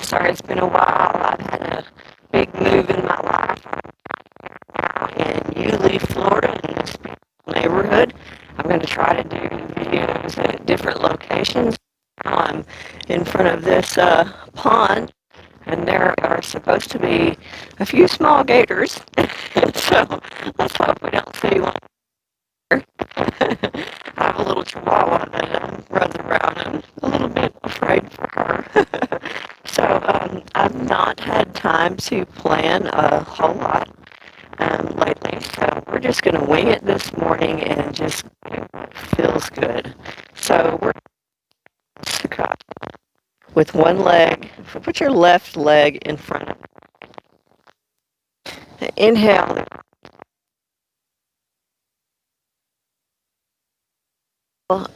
Sorry, it's been a while. I've had a big move in my life. I'm now in Yulee, Florida, in this neighborhood. I'm going to try to do videos at different locations. I'm in front of this pond, and there are supposed to be a few small gators. So let's hope we don't see one. I have a little chihuahua that runs around and a little bit afraid for her. So I've not had time to plan a whole lot lately, so we're just going to wing it this morning and just do what feels good. So we're with one leg. Put your left leg in front of you. Inhale.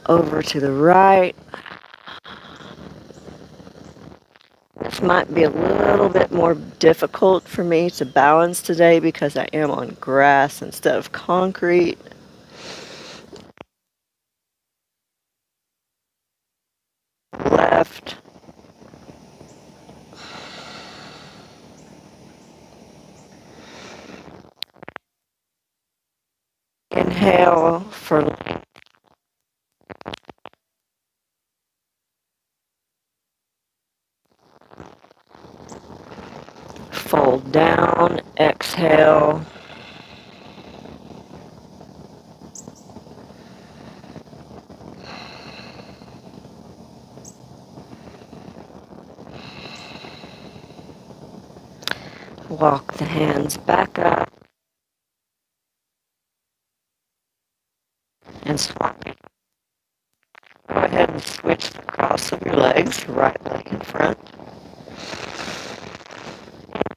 Over to the right. This might be a little bit more difficult for me to balance today because I am on grass instead of concrete. Left. Inhale for length. Fold down. Exhale. Walk the hands back up and swap it. Go ahead and switch the cross of your legs, right leg in front.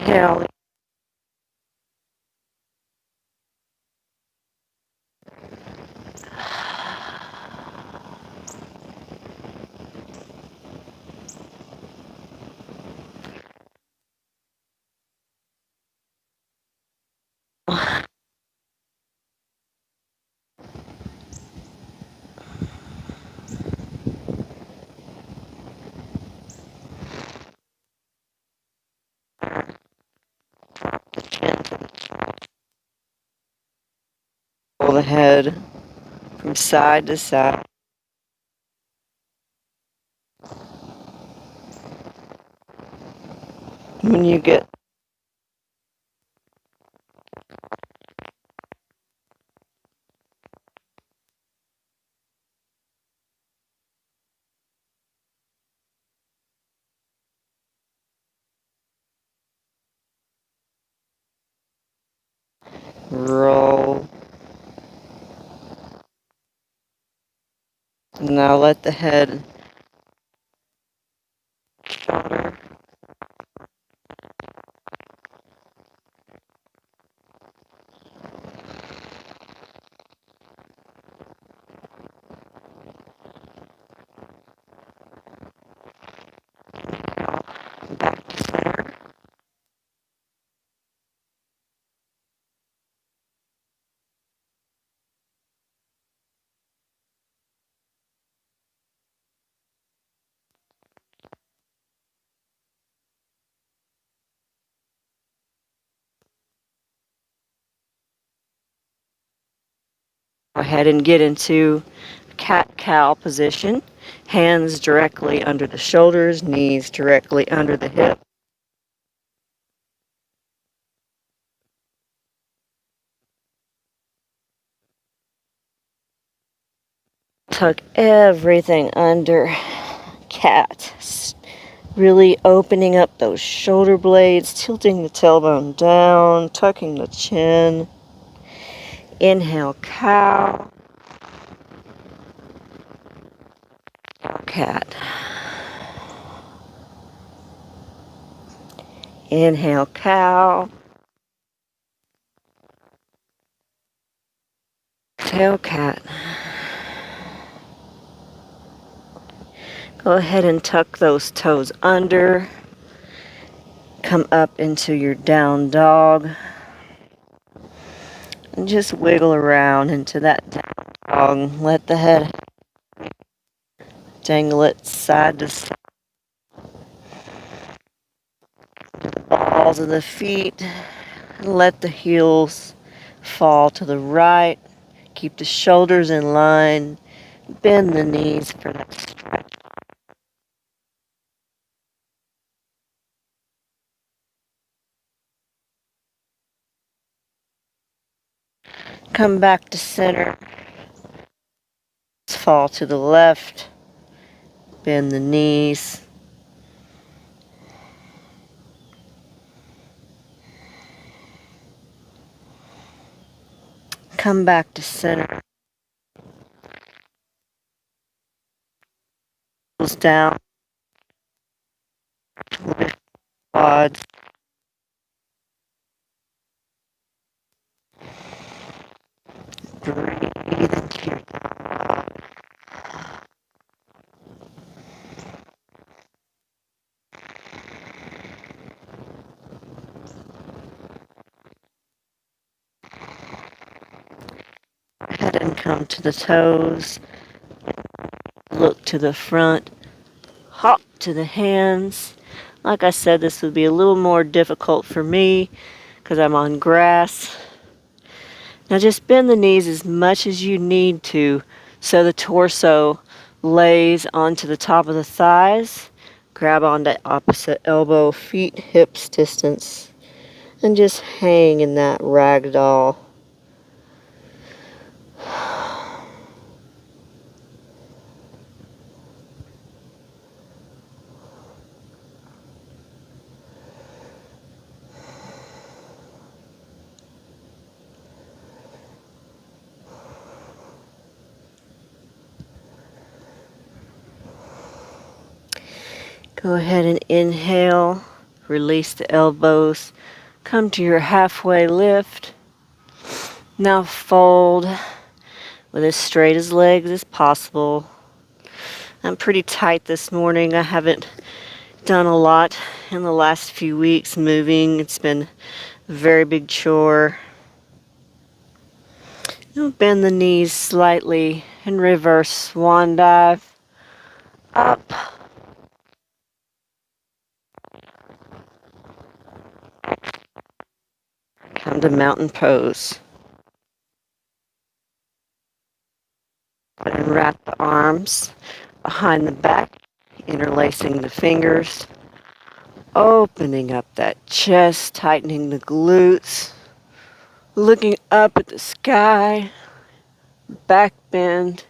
Inhale. Drop the chin to the chest. Pull the head from side to side. When you get roll. Now let the head, shoulder, back to center. Go ahead and get into cat-cow position. Hands directly under the shoulders, knees directly under the hip. Tuck everything under cat. Really opening up those shoulder blades, tilting the tailbone down, tucking the chin. Inhale, cow. Cat. Inhale, cow. Exhale, cat. Go ahead and tuck those toes under. Come up into your down dog. And just wiggle around into that down dog. Let the head dangle it side to side. balls of the feet. Let the heels fall to the right. Keep the shoulders in line. Bend the knees for that stretch. Come back to center. Fall to the left. Bend the knees. Come back to center. Down. Lift quads. Breathe into your head and come to the toes. Look to the front. Hop to the hands. Like I said, this would be a little more difficult for me because I'm on grass. Now just bend the knees as much as you need to so the torso lays onto the top of the thighs. Grab onto opposite elbow, feet, hips distance, and just hang in that ragdoll. Go ahead and inhale, release the elbows, come to your halfway lift. Now fold with as straight as legs as possible. I'm pretty tight this morning. I haven't done a lot in the last few weeks moving. It's been a very big chore. Now bend the knees slightly and reverse swan dive. Up. Come to mountain pose. And wrap the arms behind the back, interlacing the fingers, opening up that chest, tightening the glutes, looking up at the sky, back bend,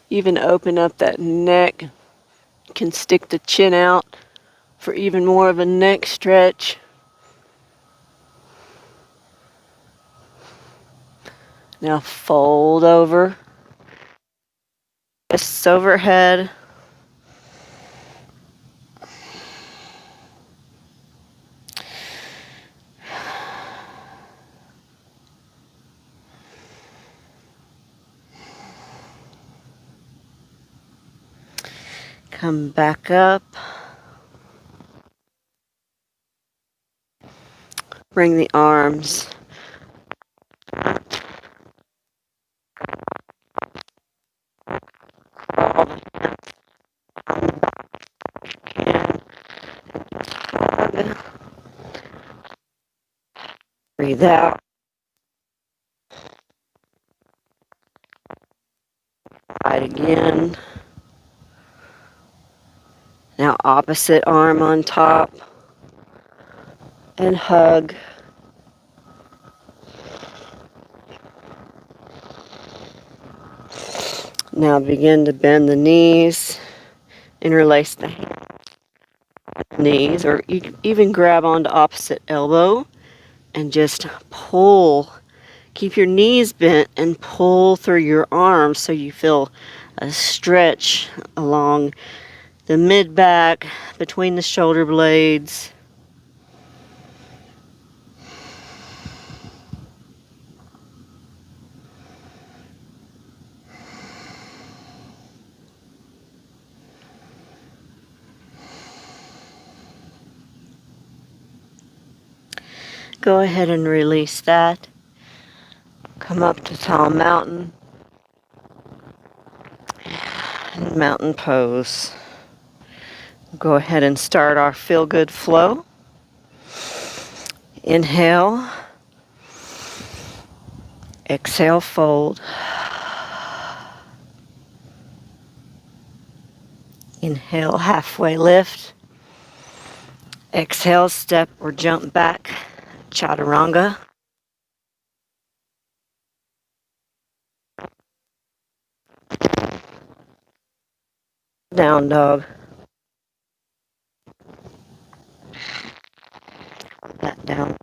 even open up that neck. You can stick the chin out for even more of a neck stretch. Now fold over, fists overhead. Come back up. Bring the arms breathe out. Right again. Now opposite arm on top. And hug. Now begin to bend the knees. Interlace the knees, or you can even grab onto opposite elbow and just pull. Keep your knees bent and pull through your arms so you feel a stretch along the mid-back, between the shoulder blades. Go ahead and release that. Come up to tall mountain. And mountain pose. Go ahead and start our feel good flow. Inhale. Exhale, fold. Inhale, halfway lift. Exhale, step or jump back, chaturanga. Down dog. That down.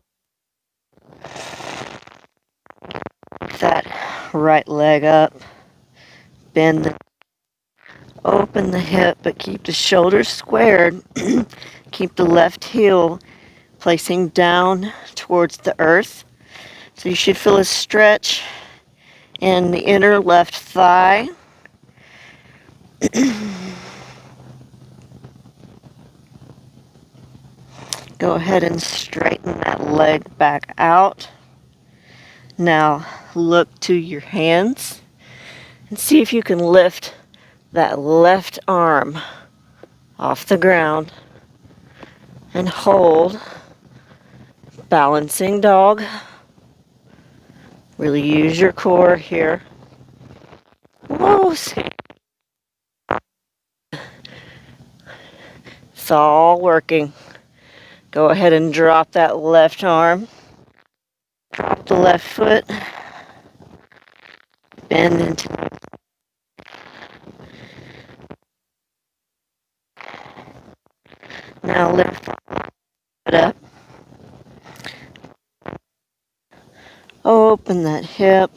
Lift that right leg up. Bend the, open the hip, but keep the shoulders squared. Keep the left heel placing down towards the earth. So you should feel a stretch in the inner left thigh. Go ahead and straighten that leg back out. Now look to your hands and see if you can lift that left arm off the ground and hold. Balancing dog. Really use your core here. Whoa, it's all working. Go ahead and drop that left arm. Drop the left foot. Bend into it. Now lift it up. Open that hip.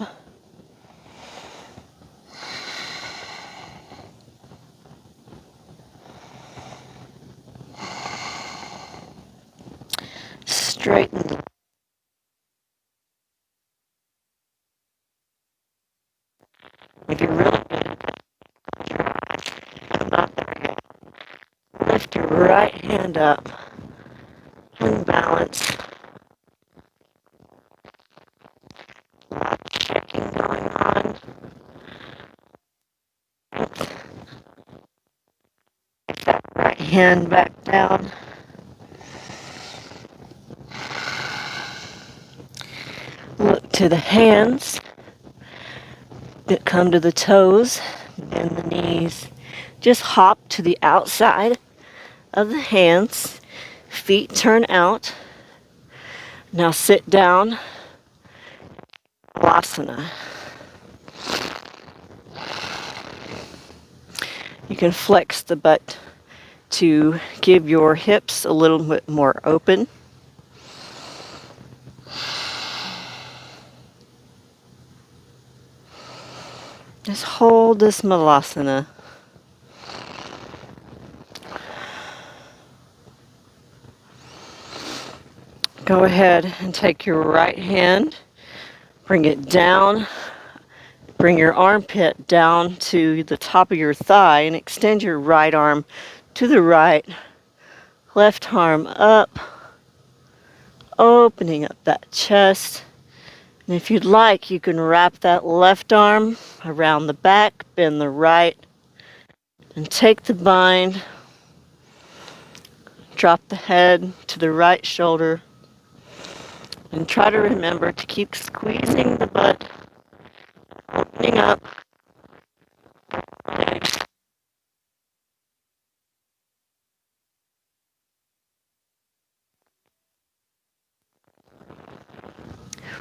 Straighten the if you're really good at that, I'm not there yet. Lift your right hand up and balance. A lot of checking going on. Get that right hand back down. Look to the hands that come to the toes. Bend the knees. Just hop to the outside of the hands. Feet turn out. Now sit down. Asana. You can flex the butt to give your hips a little bit more open. Just hold this malasana. Go ahead and take your right hand, bring it down, bring your armpit down to the top of your thigh and extend your right arm to the right, left arm up, opening up that chest. And if you'd like, you can wrap that left arm around the back, bend the right, and take the bind. Drop the head to the right shoulder. And try to remember to keep squeezing the butt, opening up. Legs.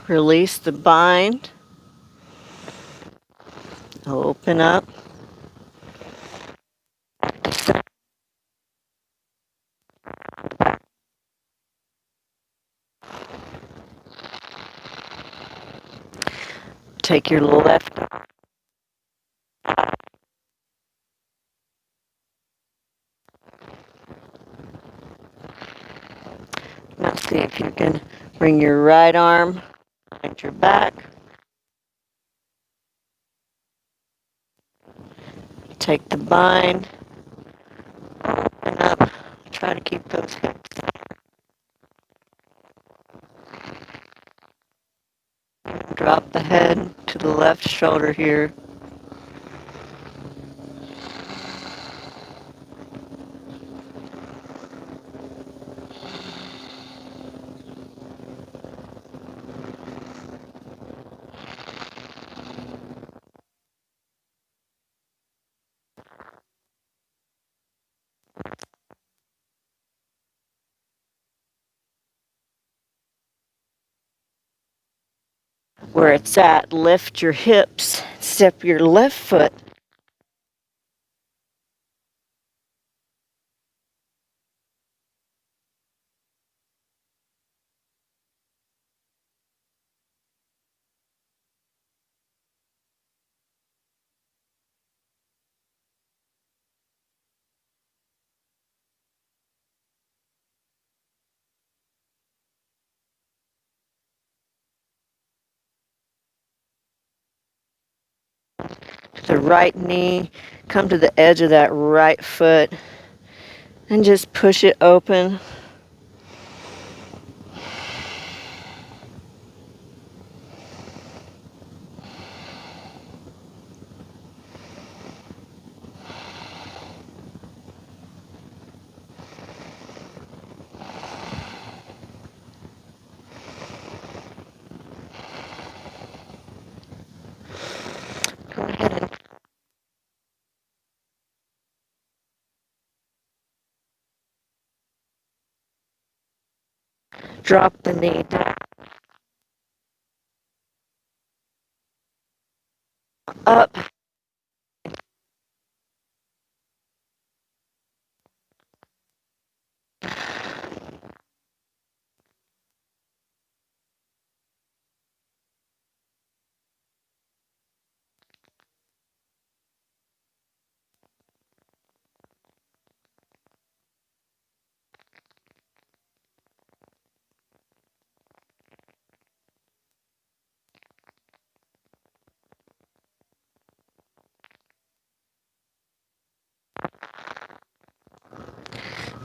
Release the bind. Open up. Take your left arm. Now see if you can bring your right arm behind your back. Take the bind. Open up. Try to keep those hips. Drop the head to the left shoulder here. where it's at, lift your hips, step your left foot to the right knee, come to the edge of that right foot, and just push it open. Go ahead and drop the knee down, up.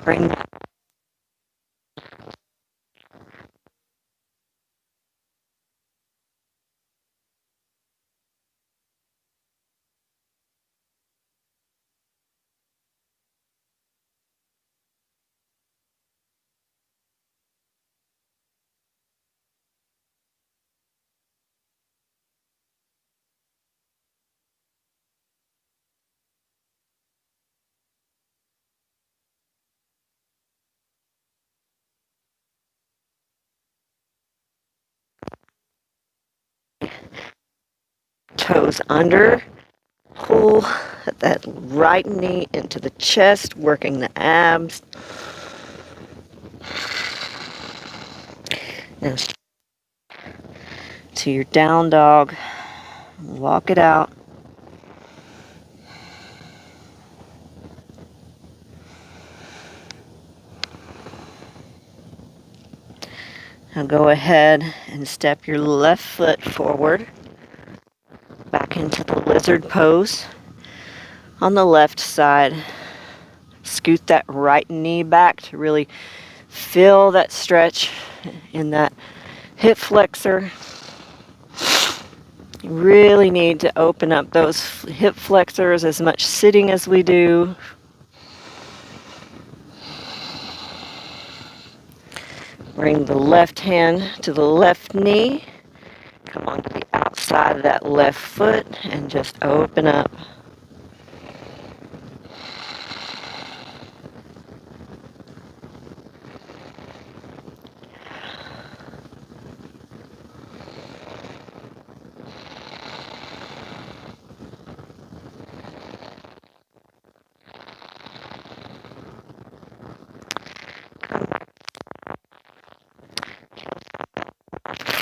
Bring that. Toes under. Pull that right knee into the chest, working the abs. Now to your down dog. Walk it out. Now go ahead and step your left foot forward, back into the lizard pose. On the left side, scoot that right knee back to really feel that stretch in that hip flexor. You really need to open up those hip flexors as much sitting as we do. Bring the left hand to the left knee. Come onto the outside of that left foot and just open up.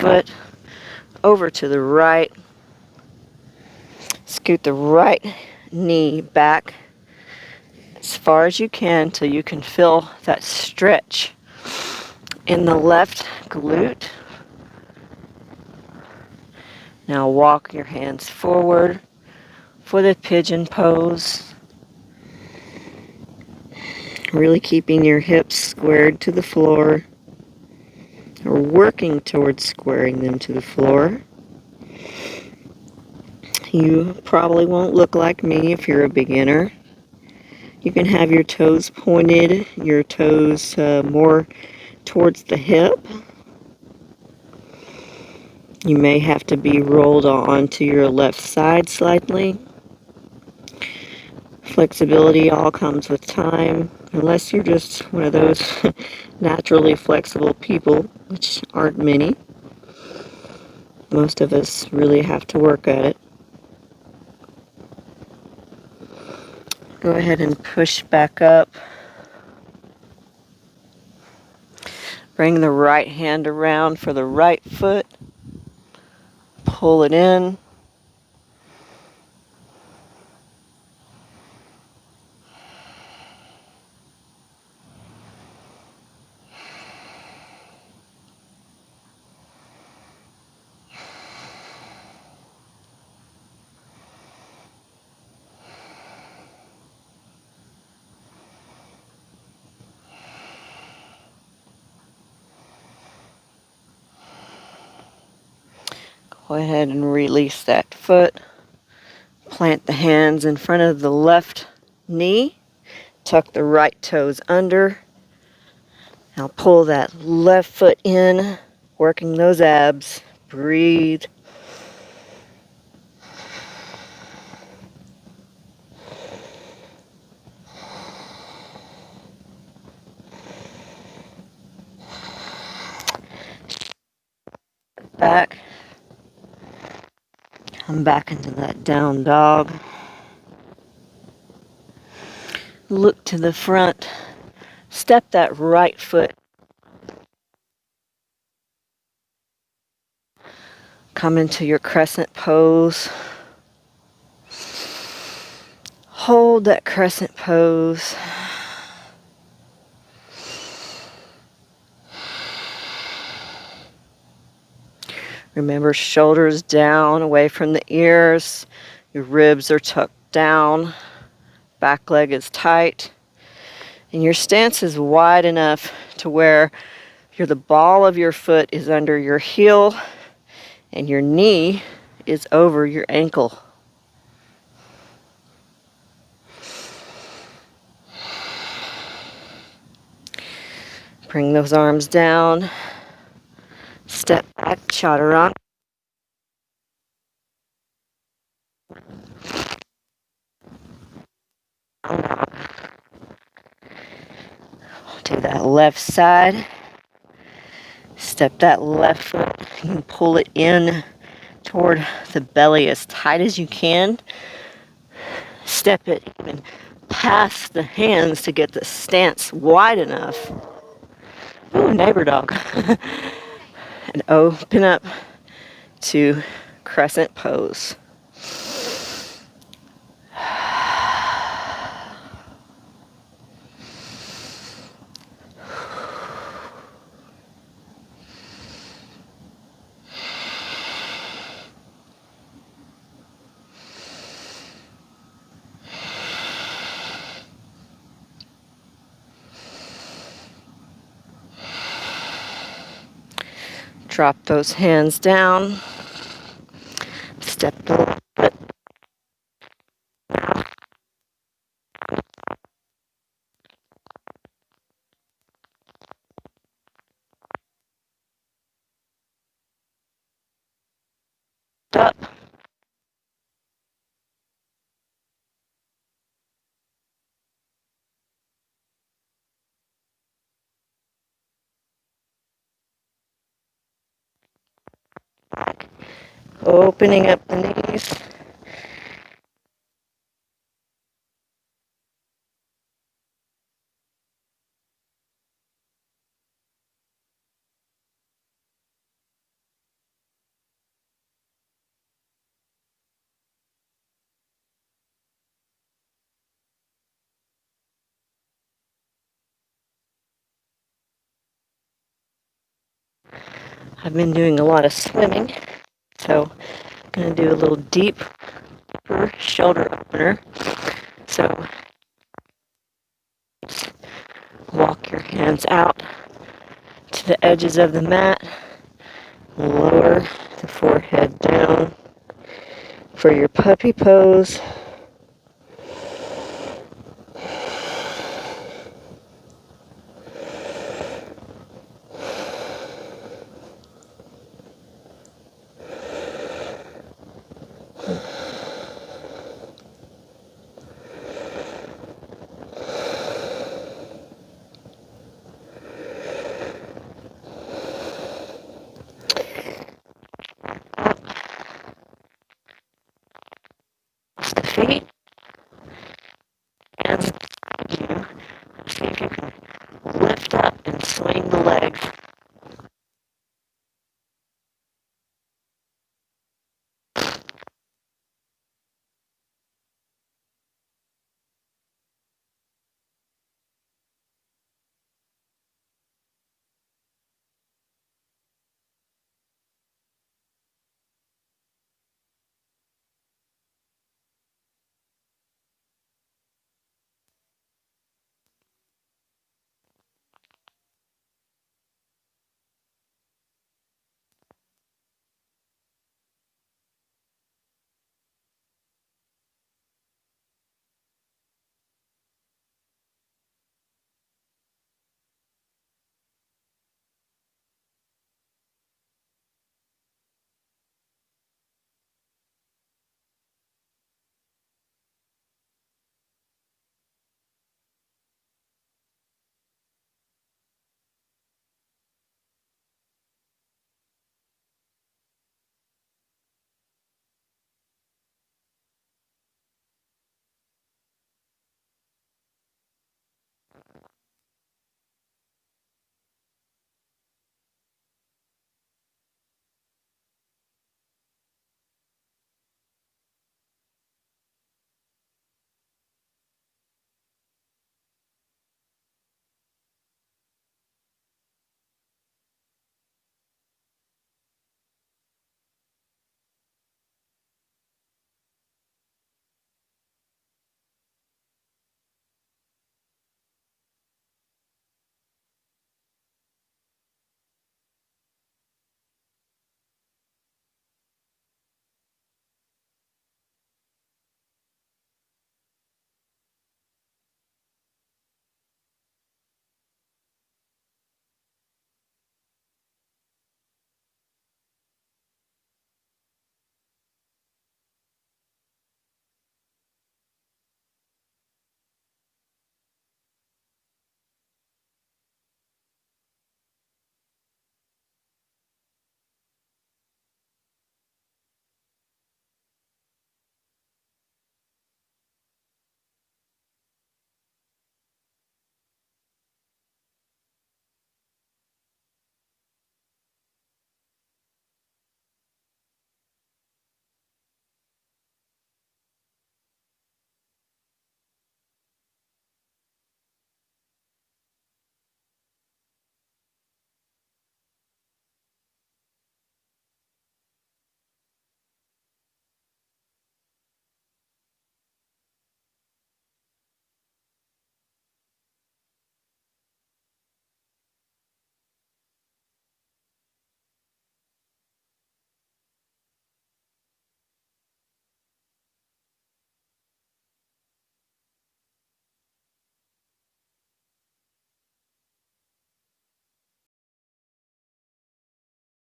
Foot over to the right. Scoot the right knee back as far as you can till you can feel that stretch in the left glute. Now walk your hands forward for the pigeon pose. Really keeping your hips squared to the floor, or working towards squaring them to the floor. You probably won't look like me if you're a beginner. You can have your toes pointed, your toes more towards the hip. You may have to be rolled onto your left side slightly. Flexibility all comes with time, unless you're just one of those naturally flexible people, which aren't many. Most of us really have to work at it. Go ahead and push back up. Bring the right hand around for the right foot. Pull it in. Go ahead and release that foot. Plant the hands in front of the left knee. Tuck the right toes under. Now pull that left foot in, working those abs. Breathe. Back. Come back into that down dog. Look to the front. Step that right foot. Come into your crescent pose. Hold that crescent pose. Remember, shoulders down, away from the ears. Your ribs are tucked down. Back leg is tight. And your stance is wide enough to where the ball of your foot is under your heel and your knee is over your ankle. Bring those arms down. Step back, chaturanga. To that left side. Step that left foot. You can pull it in toward the belly as tight as you can. Step it even past the hands to get the stance wide enough. Ooh, neighbor dog. And open up to crescent pose. Drop those hands down. Step the foot. Up. Opening up the knees. I've been doing a lot of swimming, so I'm going to do a little deeper shoulder opener. So walk your hands out to the edges of the mat. Lower the forehead down for your puppy pose.